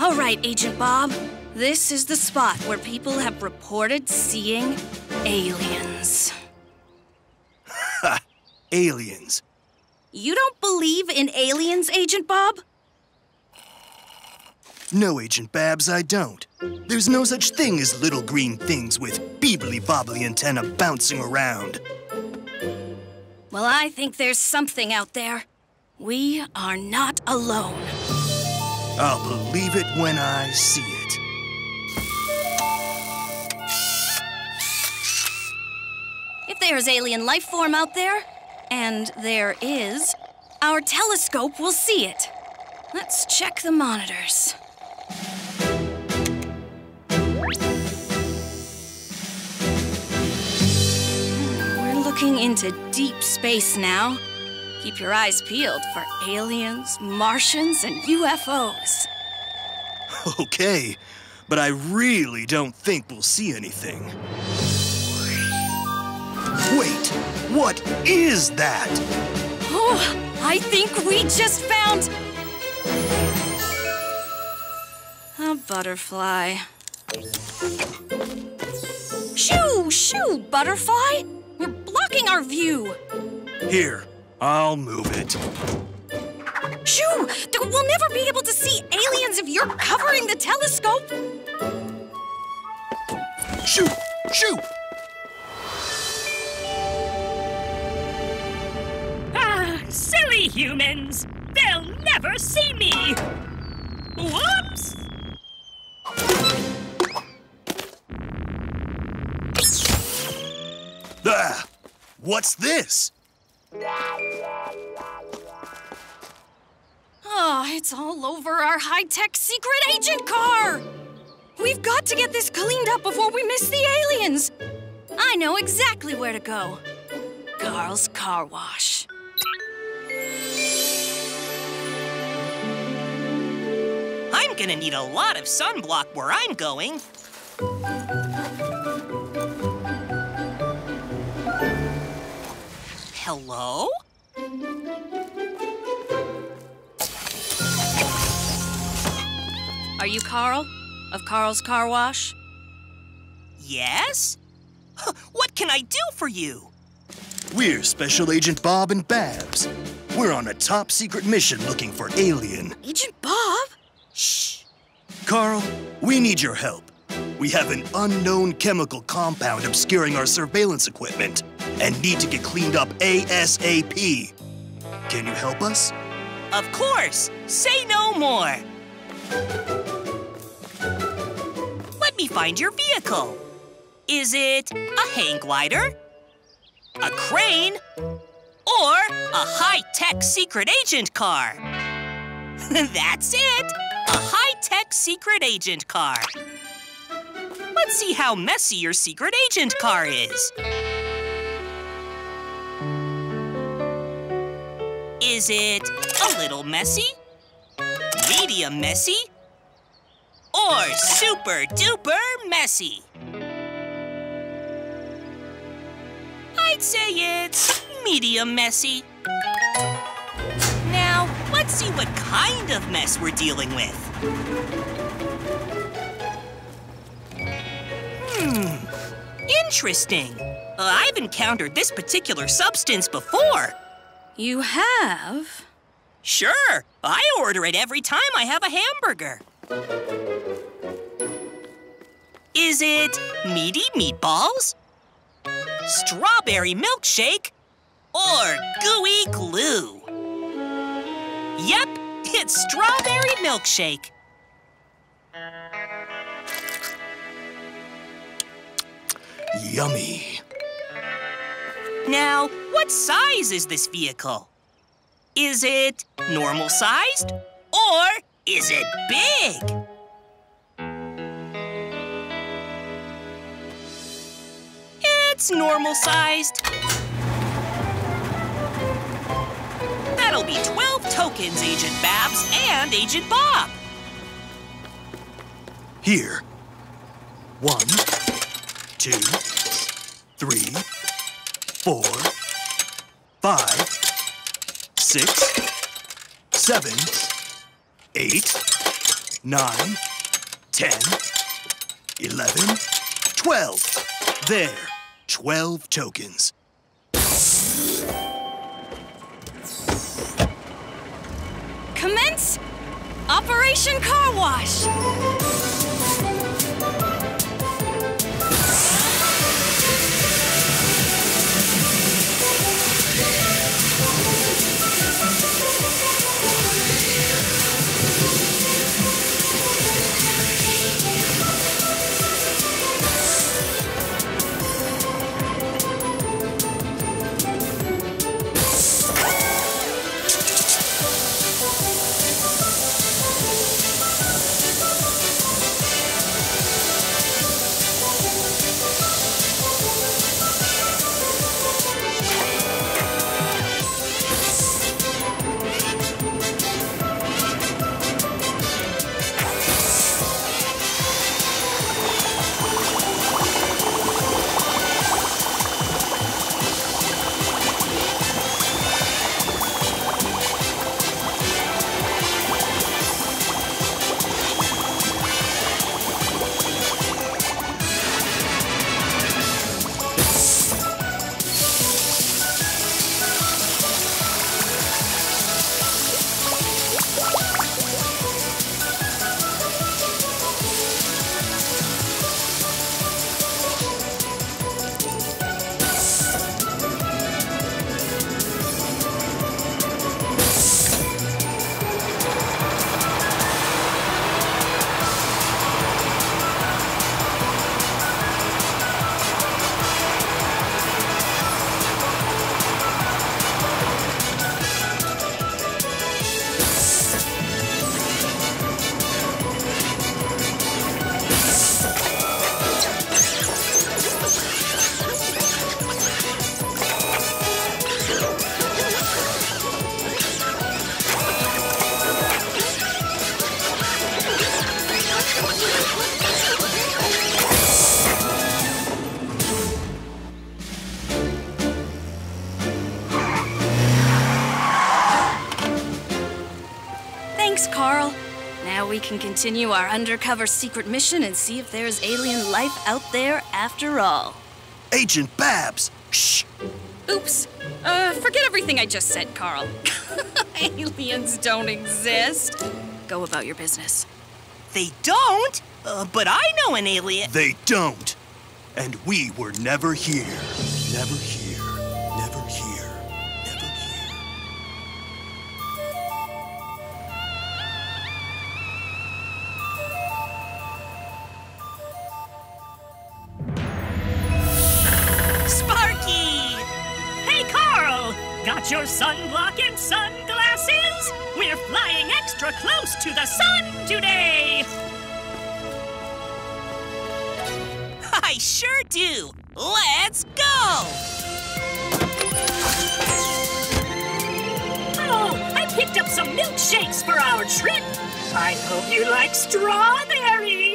All right, Agent Bob. This is the spot where people have reported seeing aliens. Ha! Aliens. You don't believe in aliens, Agent Bob? No, Agent Babs, I don't. There's no such thing as little green things with beebly-bobbly antenna bouncing around. Well, I think there's something out there. We are not alone. I'll believe it when I see it. If there's alien life form out there, and there is, our telescope will see it. Let's check the monitors. We're looking into deep space now. Keep your eyes peeled for aliens, Martians, and UFOs. Okay, but I really don't think we'll see anything. Wait, what is that? Oh, I think we just found a butterfly. Shoo, shoo, butterfly! You're blocking our view. Here, I'll move it. Shoo! We'll never be able to see aliens if you're covering the telescope. Shoo! Shoo! Ah, silly humans! They'll never see me! Whoops! Ah! What's this? Oh, it's all over our high-tech secret agent car! We've got to get this cleaned up before we miss the aliens! I know exactly where to go. Carl's Car Wash. I'm gonna need a lot of sunblock where I'm going. Hello? Are you Carl? Of Carl's Car Wash? Yes? What can I do for you? We're Special Agent Bob and Babs. We're on a top-secret mission looking for alien. Agent Bob? Shh. Carl, we need your help. We have an unknown chemical compound obscuring our surveillance equipment and need to get cleaned up ASAP. Can you help us? Of course. Say no more. Let me find your vehicle. Is it a hang glider, a crane, or a high-tech secret agent car? That's it! A high-tech secret agent car. Let's see how messy your secret agent car is. Is it a little messy, medium messy, or super-duper messy? I'd say it's medium messy. Now, let's see what kind of mess we're dealing with. Interesting. I've encountered this particular substance before. You have? Sure, I order it every time I have a hamburger. Is it meaty meatballs, strawberry milkshake, or gooey glue? Yep, it's strawberry milkshake. Yummy. Now, what size is this vehicle? Is it normal sized, or is it big? It's normal sized. That'll be 12 tokens, Agent Babs and Agent Bob. Here. 1, 2, 3, 4, 5, 6, 7, 8, 9, 10, 11, 12. There, 12 tokens. Commence Operation Car Wash! Thanks, Carl. Now we can continue our undercover secret mission and see if there's alien life out there after all. Agent Babs! Shh! Oops. Forget everything I just said, Carl. Aliens don't exist. Go about your business. They don't? But I know an alien. They don't. And we were never here. Never here. Never here. Never here. Sparky! Hey, Carl! Got your sunblock and sunglasses? We're flying extra close to the sun today! I sure do. Let's go! Oh, I picked up some milkshakes for our trip. I hope you like strawberries.